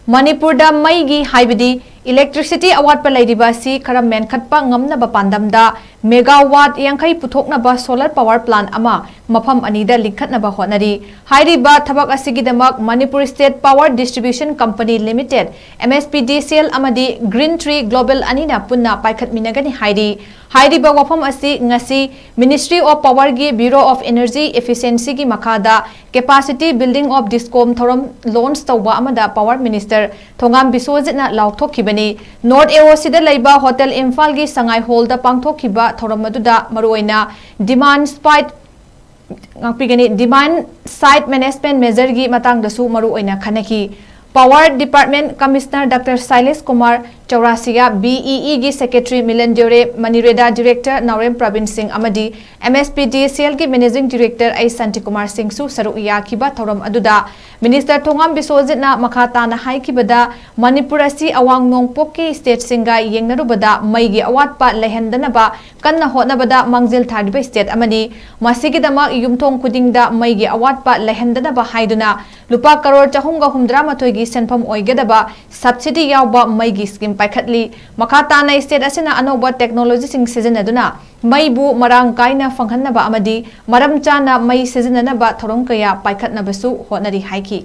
manipur da maigi haibidi electricity awat pa laidibasi khara menkhatpa ngamnaba pandamda megawatt yankai puthoknaba solar power plant ama mafam anida likhatnaba honari hairiba thabak asigidamak manipur state power distribution company limited mspdcl amadi green tree global anina punna paikhat minagani hairiba wafam asi ngasi ministry of power gi bureau of energy efficiency gi makhada capacity building of discom thoram launch tawba amada power minister thongam BISWAJIT na laukthokibani North AOC da laiba hotel Imphal gi sangai hall da pangthokhiba thoramadda maruoina demand side management measure gi matang dasu maruoina khanaki Power Department Commissioner Dr. Silas Kumar Chaurasiya BEE gi Secretary Milan Dure Manireda Director Naurem Pravin Singh Amadi MSPDCL gi Managing Director A Santi Kumar Singh su saru yakiba thoram aduda Minister Thongam BISWAJIT na makhata na haikibada Manipurasi awang nongpokki state singa yengnarubada maigi awatpa lehendanaba kanna hotnabada mangjil thariba state amani masigidama yumthong kudingda maigi awatpa lehendanaba haiduna lupa crore 438 gi senpham oigadaba subsidy yawba maigi scheme paikhatli makhata na state asina anoba technology sing sizinaduna maibu marang kaina fanghanaba amadi maram chana mai sizinanaba thorong kaya paikhatnabasu honari haiki